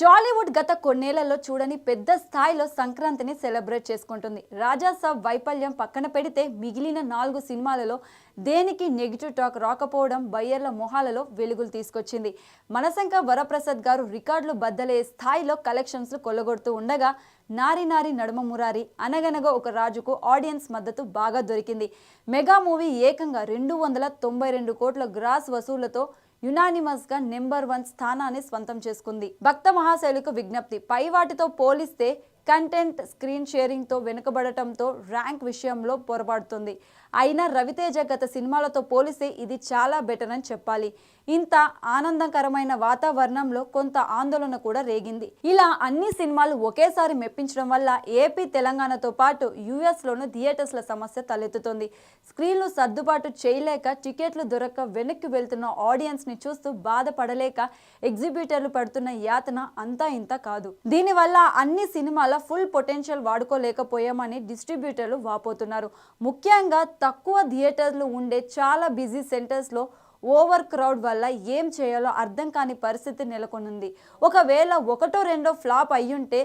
టాలీవుడ్ గత కొన్నేళ్లలో చూడని పెద్ద స్థాయిలో సంక్రాంతిని సెలబ్రేట్ చేసుకుంటుంది. రాజా సాబ్ వైఫల్యం పక్కన పెడితే మిగిలిన 4 సినిమాలలో దేనికి నెగిటివ్ టాక్ రాకపోవడం బయ్యర్ల మొహాలలో వెలుగులు తీసుకొచ్చింది. మనశంకర్ వరప్రసాద్ గారు రికార్డులు బద్దలే స్థాయిలో కలెక్షన్స్ కొల్లగొడుతూ ఉండగా నారి నారి నడుమ మురారి, అనగనగా ఒక రాజుకు ఆడియన్స్ మద్దతు బాగా దొరికింది. మెగా మూవీ ఏకంగా 292 కోట్ల గ్రాస్ వసూళ్లతో యునానిమస్ గా నెంబర్ 1 స్థానాన్ని స్వంతం చేసుకుంది. భక్త మహాశైలుకు విజ్ఞప్తి, పై వాటితో పోలిస్తే కంటెంట్ స్క్రీన్ షేరింగ్ తో వెనుకబడటంతో ర్యాంక్ విషయంలో పొరపాడుతుంది. అయినా రవితేజ గత సినిమాలతో పోలిస్తే ఇది చాలా బెటర్ అని చెప్పాలి. ఇంత ఆనందకరమైన వాతావరణంలో కొంత ఆందోళన కూడా రేగింది. ఇలా అన్ని సినిమాలు ఒకేసారి మెప్పించడం వల్ల ఏపీ, తెలంగాణతో పాటు యుఎస్ లోను థియేటర్స్ల సమస్య తలెత్తుతోంది. స్క్రీన్లు సర్దుబాటు చేయలేక, టికెట్లు దొరక్క వెనక్కి వెళ్తున్న ఆడియన్స్ ని చూస్తూ బాధపడలేక ఎగ్జిబిటర్లు పడుతున్న యాతన అంతా ఇంత కాదు. దీనివల్ల అన్ని సినిమాల ఫుల్ పొటెన్షియల్ వాడుకోలేకపోయామని డిస్ట్రిబ్యూటర్లు వాపోతున్నారు. ముఖ్యంగా తక్కువ థియేటర్లు ఉండే చాలా బిజీ సెంటర్స్ లో ఓవర్ క్రౌడ్ వల్ల ఏం చేయాలో అర్థం కాని పరిస్థితి నెలకొనుంది. ఒకవేళ ఒకటో రెండో ఫ్లాప్ అయ్యుంటే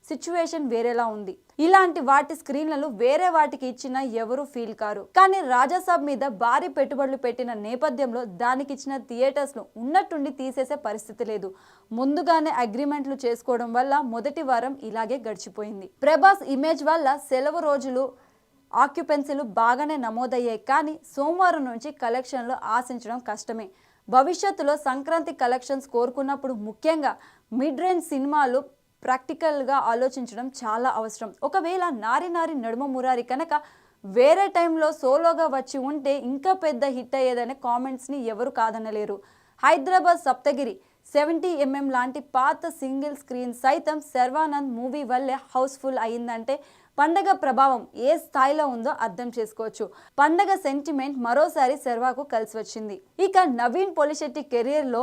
సిచ్యువేషన్ వేరేలా ఉంది. ఇలాంటి వాటి స్క్రీన్లను వేరే వాటికి ఇచ్చినా ఎవరు ఫీల్ కారు. కానీ రాజాసాబ్ మీద భారీ పెట్టుబడులు పెట్టిన నేపథ్యంలో దానికి ఇచ్చిన థియేటర్స్ ను ఉన్నట్టుండి తీసేసే పరిస్థితి లేదు. ముందుగానే అగ్రిమెంట్లు చేసుకోవడం వల్ల మొదటి వారం ఇలాగే గడిచిపోయింది. ప్రభాస్ ఇమేజ్ వల్ల సెలవు రోజులు ఆక్యుపెన్సీలు బాగానే నమోదయ్యాయి. కానీ సోమవారం నుంచి కలెక్షన్లు ఆశించడం కష్టమే. భవిష్యత్తులో సంక్రాంతి కలెక్షన్స్ కోరుకున్నప్పుడు ముఖ్యంగా మిడ్ రేంజ్ సినిమాలు ప్రాక్టికల్గా ఆలోచించడం చాలా అవసరం. ఒకవేళ నారి నారి నడుమ మురారి కనుక వేరే టైంలో సోలోగా వచ్చి ఉంటే ఇంకా పెద్ద హిట్ అయ్యేదనే కామెంట్స్ని ఎవరు కాదనలేరు. హైదరాబాద్ సప్తగిరి 70mm లాంటి పాత సింగిల్ స్క్రీన్ సైతం శర్వానంద్ మూవీ వల్లే హౌస్ఫుల్ అయిందంటే పండగ ప్రభావం ఏ స్థాయిలో ఉందో అర్థం చేసుకోవచ్చు. పండగ సెంటిమెంట్ మరోసారి శర్వాకు కలిసి వచ్చింది. ఇక నవీన్ పొలిశెట్టి కెరీర్లో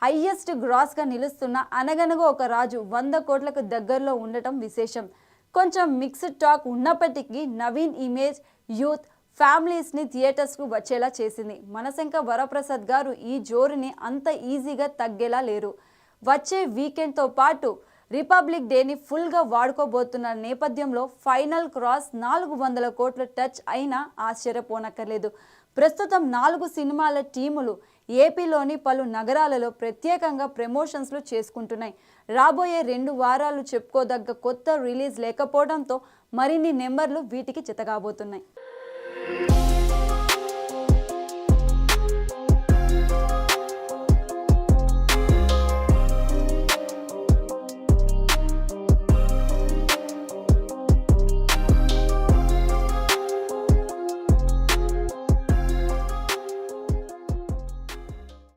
హైయెస్ట్ గ్రాస్గా నిలుస్తున్న అనగనగా ఒక రాజు 100 కోట్లకు దగ్గరలో ఉండటం విశేషం. కొంచెం మిక్స్డ్ టాక్ ఉన్నప్పటికీ నవీన్ ఇమేజ్ యూత్ ఫ్యామిలీస్ని థియేటర్స్కు వచ్చేలా చేసింది. మనశంకర్ వరప్రసాద్ గారు ఈ జోరుని అంత ఈజీగా తగ్గేలా లేరు. వచ్చే వీకెండ్తో పాటు రిపబ్లిక్ డేని ఫుల్గా వాడుకోబోతున్న నేపథ్యంలో ఫైనల్ క్రాస్ 400 కోట్ల టచ్ అయినా ఆశ్చర్యపోనక్కర్లేదు. ప్రస్తుతం 4 సినిమాల టీములు ఏపీలోని పలు నగరాలలో ప్రత్యేకంగా ప్రమోషన్స్లు చేసుకుంటున్నాయి. రాబోయే 2 వారాలు చెప్పుకోదగ్గ కొత్త రిలీజ్ లేకపోవడంతో మరిన్ని నెంబర్లు వీటికి జతగాబోతున్నాయి.